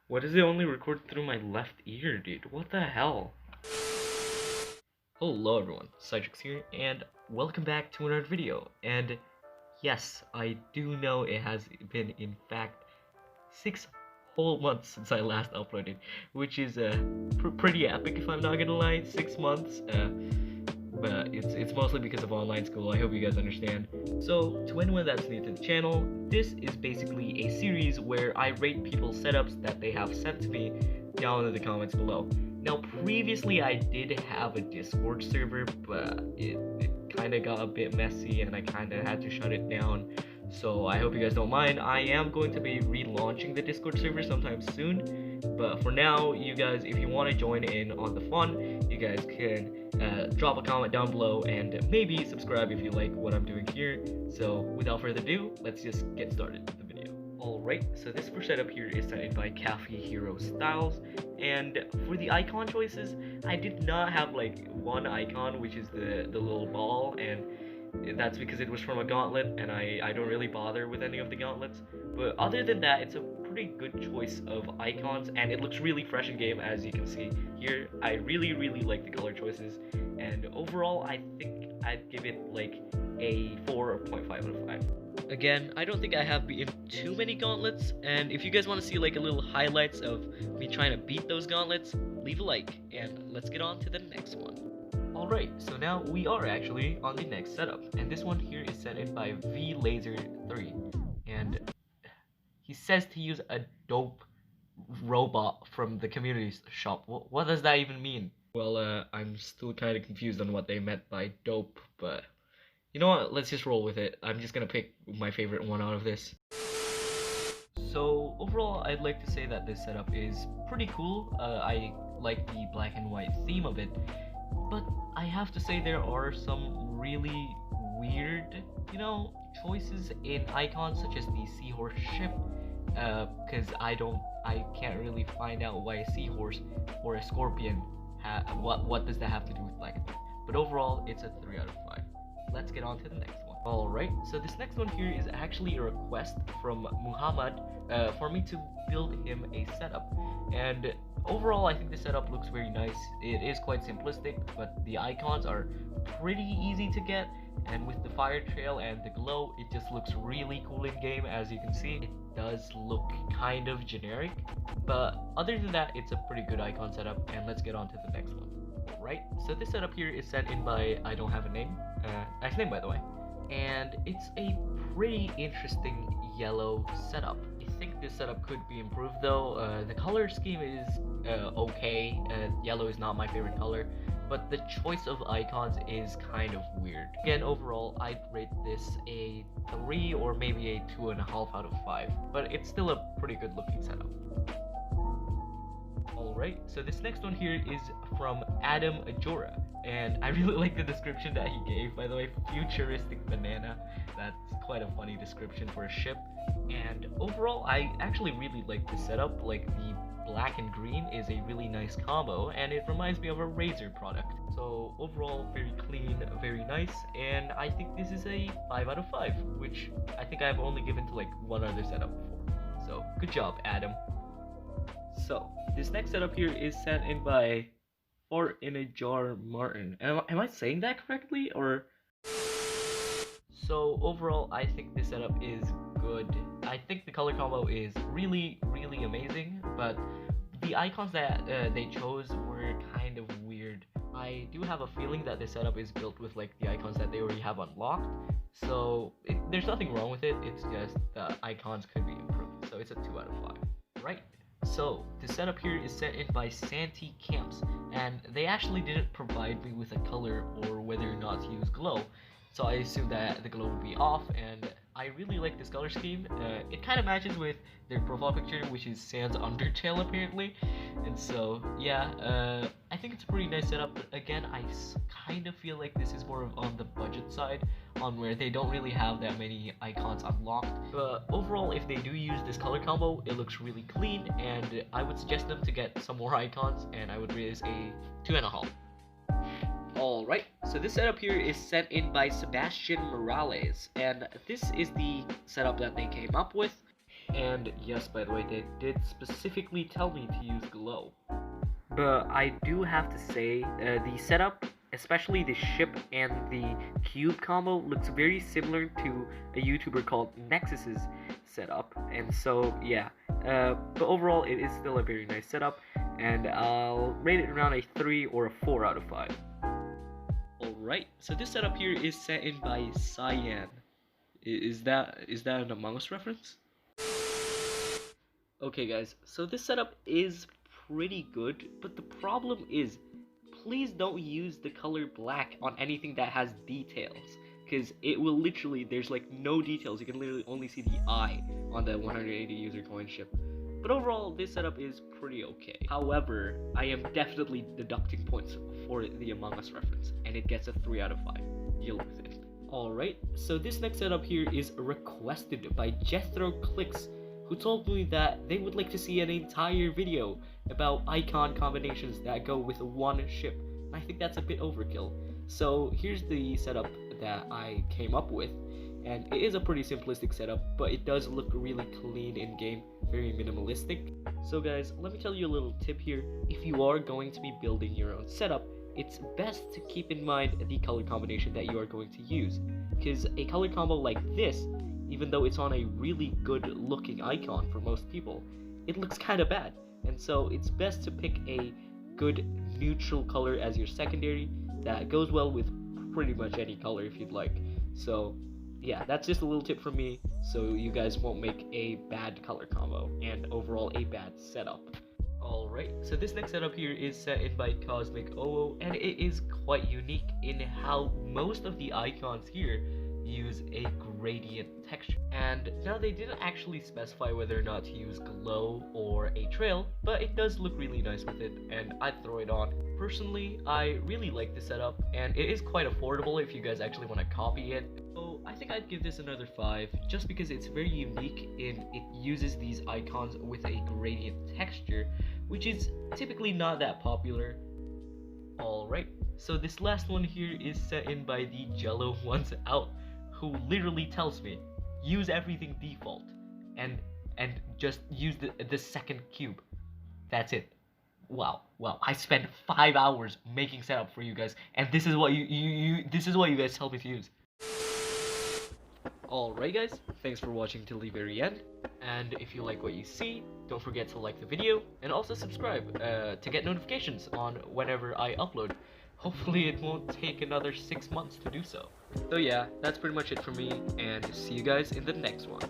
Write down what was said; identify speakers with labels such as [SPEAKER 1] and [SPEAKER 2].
[SPEAKER 1] What does it only record through my left ear, dude? What the hell? Hello everyone, Cydrix here, and welcome back to another video. And yes, I do know it has been, in fact, 6 whole months since I last uploaded, which is pretty epic if I'm not gonna lie. 6 months, but it's mostly because of online school. I hope you guys understand. So to anyone that's new to the channel, this is basically a series where I rate people's setups that they have sent to me down in the comments below. Now previously I did have a Discord server, but it kind of got a bit messy and I kind of had to shut it down. So I hope you guys don't mind. I am going to be relaunching the Discord server sometime soon, but for now, you guys, if you want to join in on the fun, you guys can drop a comment down below and maybe subscribe if you like what I'm doing here. So without further ado, let's just get started with the video. Alright, so this first setup here is set in by Cafe Hero Styles, and for the icon choices, I did not have like one icon, which is the little ball, and that's because it was from a gauntlet, and I don't really bother with any of the gauntlets. But other than that, it's a pretty good choice of icons, and it looks really fresh in game, as you can see here. I really like the color choices, and overall I think I'd give it like a 4.5 out of 5. Again, I don't think I have beaten too many gauntlets, and if you guys want to see like a little highlights of me trying to beat those gauntlets, leave a like, and let's get on to the next one. Alright, so now we are actually on the next setup, and this one here is set in by VLaser3, and he says to use a dope robot from the community shop. What does that even mean? Well, I'm still kind of confused on what they meant by dope, but you know what, let's just roll with it. I'm just gonna pick my favorite one out of this. So overall, I'd like to say that this setup is pretty cool. I like the black and white theme of it, but I have to say there are some really weird, choices in icons, such as the seahorse ship, because I can't really find out why a seahorse or a scorpion, what does that have to do with black and white. But overall, it's a 3 out of 5. Let's get on to the next one. Alright, so this next one here is actually a request from Muhammad for me to build him a setup, and overall I think the setup looks very nice. It is quite simplistic, but the icons are pretty easy to get, and with the fire trail and the glow, it just looks really cool in game. As you can see, it does look kind of generic, but other than that, it's a pretty good icon setup, and let's get on to the next one. Alright, so this setup here is set in by I don't have a name, nice name by the way, and it's a pretty interesting yellow setup. I think this setup could be improved though. The color scheme is okay. Yellow is not my favorite color, but the choice of icons is kind of weird. Again, overall, I'd rate this a 3 or maybe a 2.5 out of 5, but it's still a pretty good looking setup. Alright, so this next one here is from Adam Ajora, and I really like the description that he gave, by the way. Futuristic banana. That's quite a funny description for a ship. And overall, I actually really like this setup. Like, the black and green is a really nice combo, and it reminds me of a Razer product. So overall, very clean, very nice, and I think this is a 5 out of 5, which I think I've only given to like one other setup before. So good job, Adam. So this next setup here is set in by Fort in a Jar Martin. Am I saying that correctly, or? So overall, I think this setup is good. I think the color combo is really amazing, but the icons that they chose were kind of weird. I do have a feeling that this setup is built with like the icons that they already have unlocked, so there's nothing wrong with it. It's just the icons could be improved. So it's a 2 out of 5. Right. So the setup here is set in by Santi Camps, and they actually didn't provide me with a color or whether or not to use glow, so I assumed that the glow would be off, and I really like this color scheme. It kind of matches with their profile picture, which is Sans Undertale apparently, and so yeah, I think it's a pretty nice setup. But again, I kind of feel like this is more of on the budget side, on where they don't really have that many icons unlocked. But overall, if they do use this color combo, it looks really clean, and I would suggest them to get some more icons, and I would rate this a 2.5. Alright, so this setup here is set in by Sebastian Morales, and this is the setup that they came up with. And yes, by the way, they did specifically tell me to use glow. But I do have to say, the setup, especially the ship and the cube combo, looks very similar to a YouTuber called Nexus's setup. And so, yeah. But overall, it is still a very nice setup, and I'll rate it around a 3 or a 4 out of 5. Alright, so this setup here is set in by Cyan. Is that an Among Us reference? Okay guys, so this setup is pretty good, but the problem is, please don't use the color black on anything that has details, because it will literally, there's like no details. You can literally only see the eye on the 180 user coin ship. But overall, this setup is pretty okay. However, I am definitely deducting points for the Among Us reference, and it gets a 3 out of 5. Deal with it. Alright, so this next setup here is requested by Jethro Clicks, who told me that they would like to see an entire video about icon combinations that go with one ship. And I think that's a bit overkill. So here's the setup that I came up with, and it is a pretty simplistic setup, but it does look really clean in game, very minimalistic. So guys, let me tell you a little tip here. If you are going to be building your own setup, it's best to keep in mind the color combination that you are going to use, because a color combo like this, even though it's on a really good looking icon for most people, it looks kind of bad. And so it's best to pick a good neutral color as your secondary that goes well with pretty much any color if you'd like. So yeah, that's just a little tip from me, so you guys won't make a bad color combo and overall a bad setup. Alright, so this next setup here is set in by Cosmic Oo, and it is quite unique in how most of the icons here use a gradient texture. And now they didn't actually specify whether or not to use glow or a trail, but it does look really nice with it, and I'd throw it on. Personally, I really like this setup, and it is quite affordable if you guys actually want to copy it. So I think I'd give this another 5, just because it's very unique in it uses these icons with a gradient texture, which is typically not that popular. Alright, so this last one here is set in by the Jello Ones Out, who literally tells me, use everything default, and just use the second cube. That's it. Wow, I spent 5 hours making setup for you guys, and this is what this is what you guys tell me to use. Alright guys, thanks for watching till the very end, and if you like what you see, don't forget to like the video, and also subscribe to get notifications on whenever I upload. Hopefully it won't take another 6 months to do so. So yeah, that's pretty much it for me, and see you guys in the next one.